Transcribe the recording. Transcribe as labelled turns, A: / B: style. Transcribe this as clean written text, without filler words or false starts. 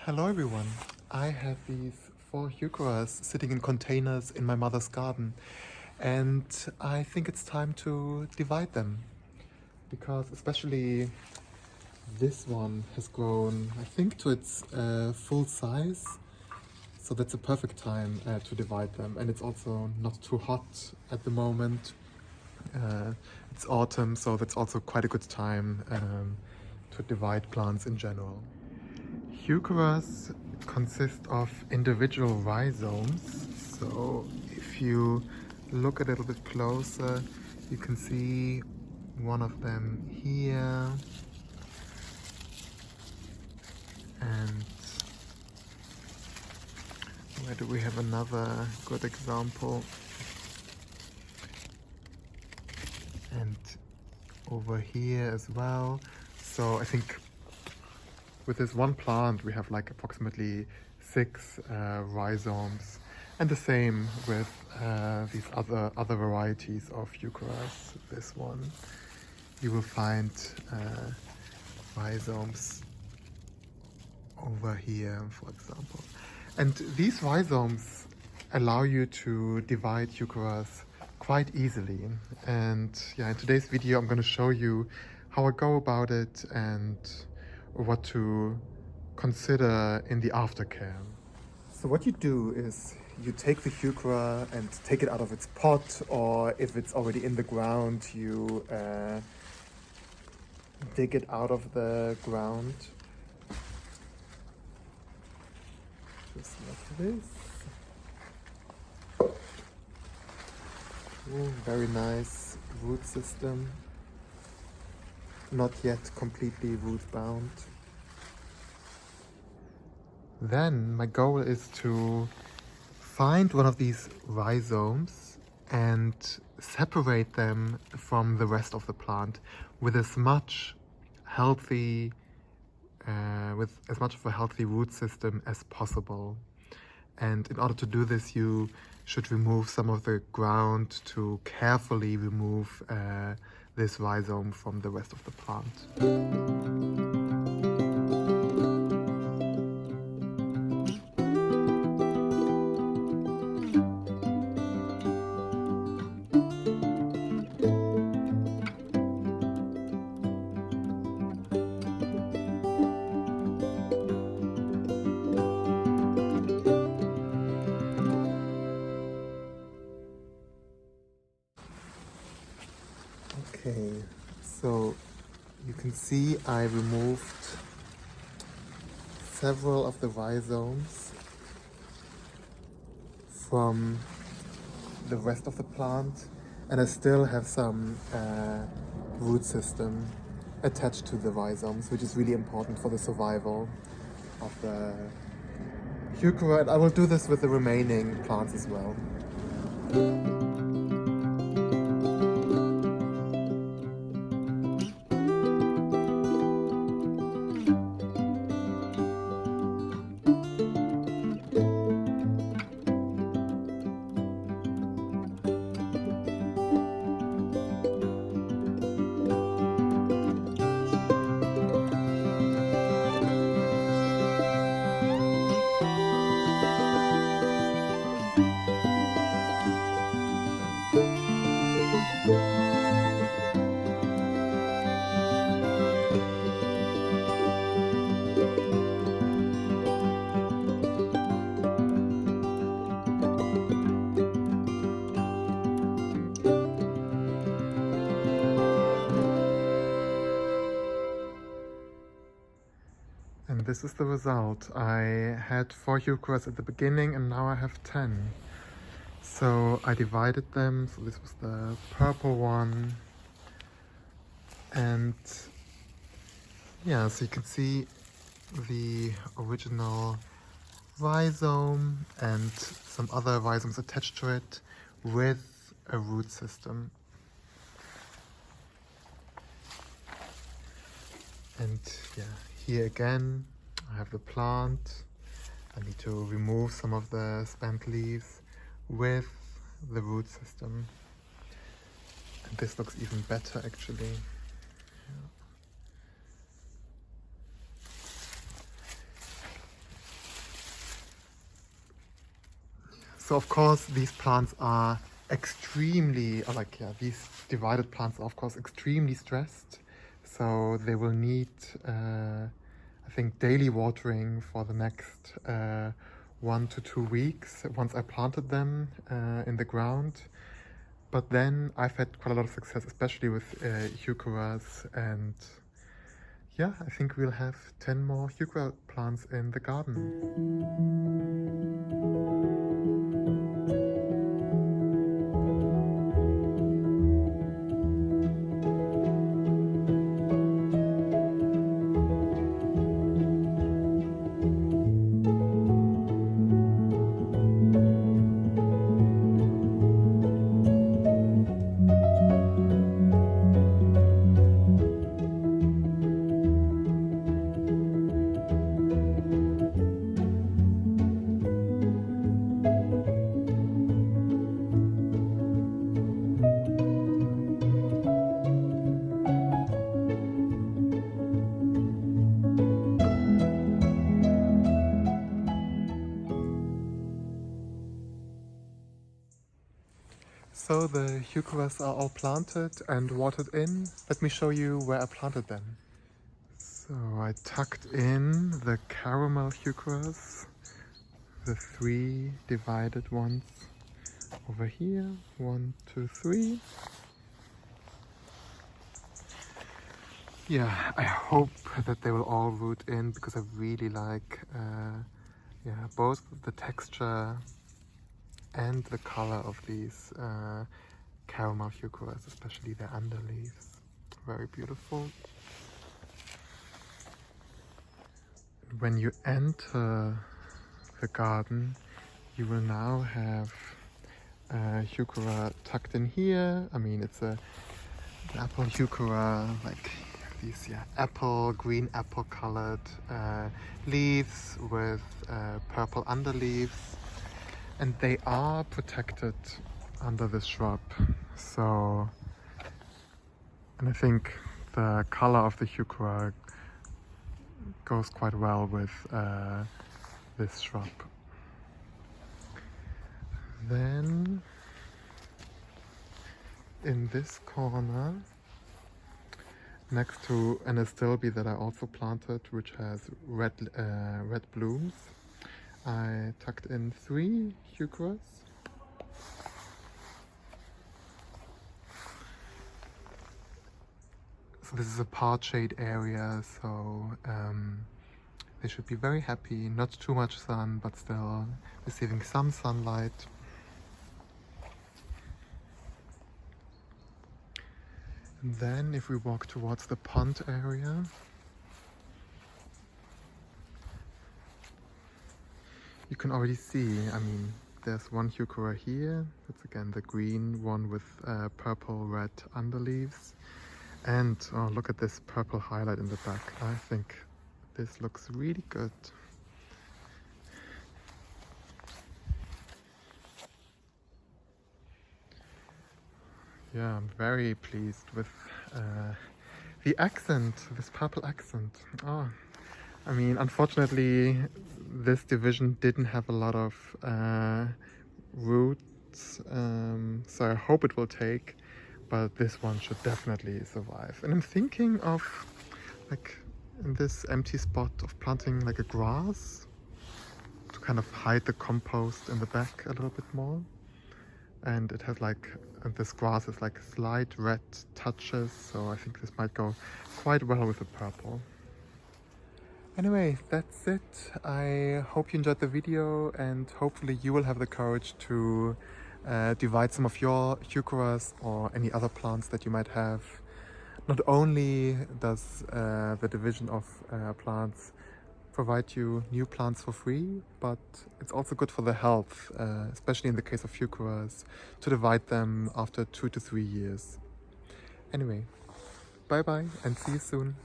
A: Hello everyone. I have these 4 Heucheras sitting in containers in my mother's garden, and I think it's time to divide them because especially this one has grown, I think, to its full size. So that's a perfect time to divide them, and it's also not too hot at the moment. It's autumn, so that's also quite a good time to divide plants in general. Heucheras consist of individual rhizomes, so if you look a little bit closer, you can see one of them here, and where do we have another good example? And over here as well. So I think with this one plant we have like approximately 6 rhizomes, and the same with these other varieties of Heucheras. This one, you will find rhizomes over here, for example. And these rhizomes allow you to divide Heucheras quite easily. And yeah, in today's video I'm going to show you how I go about it and what to consider in the aftercare. So what you do is you take the Heuchera and take it out of its pot, or if it's already in the ground, you dig it out of the ground. Just like this. Ooh, very nice root system. Not yet completely root bound. Then my goal is to find one of these rhizomes and separate them from the rest of the plant with as much healthy of a healthy root system as possible. And in order to do this, you should remove some of the ground to carefully remove this rhizome from the rest of the plant. Okay, so you can see I removed several of the rhizomes from the rest of the plant, and I still have some root system attached to the rhizomes, which is really important for the survival of the Heuchera, and I will do this with the remaining plants as well. And this is the result. I had 4 Heucheras at the beginning and now I have 10. So I divided them. So this was the purple one. And yeah, so you can see the original rhizome and some other rhizomes attached to it with a root system. And yeah, here again I have the plant. I need to remove some of the spent leaves with the root system. And this looks even better actually. So of course these plants are extremely, these divided plants are of course extremely stressed. So they will need, I think, daily watering for the next 1 to 2 weeks once I planted them in the ground. But then I've had quite a lot of success, especially with Heucheras, and yeah, I think we'll have 10 more Heuchera plants in the garden. So the Heucheras are all planted and watered in. Let me show you where I planted them. So I tucked in the caramel Heucheras, the 3 divided ones over here. 1, 2, 3. Yeah, I hope that they will all root in because I really like both the texture and the color of these caramel Heucheras, especially their underleaves. Very beautiful. When you enter the garden, you will now have Heuchera tucked in here. I mean, it's an apple Heuchera, like these green apple colored leaves with purple underleaves. And they are protected under this shrub. So, and I think the color of the Heuchera goes quite well with this shrub. Then, in this corner, next to an astilbe that I also planted, which has red blooms, I tucked in 3 Heucheras. So this is a part shade area, so they should be very happy. Not too much sun, but still receiving some sunlight. And then if we walk towards the pond area, you can already see, I mean, there's 1 Heuchera here. That's again the green one with purple red underleaves. And oh, look at this purple highlight in the back. I think this looks really good. Yeah, I'm very pleased with the accent, this purple accent. Oh, I mean, unfortunately, this division didn't have a lot of roots, so I hope it will take, but this one should definitely survive. And I'm thinking of, like, in this empty spot of planting like a grass to kind of hide the compost in the back a little bit more. And it has like, this grass is like slight red touches, so I think this might go quite well with the purple. Anyway, that's it. I hope you enjoyed the video, and hopefully you will have the courage to divide some of your Heucheras or any other plants that you might have. Not only does the division of plants provide you new plants for free, but it's also good for the health, especially in the case of Heucheras, to divide them after 2 to 3 years. Anyway, bye bye and see you soon.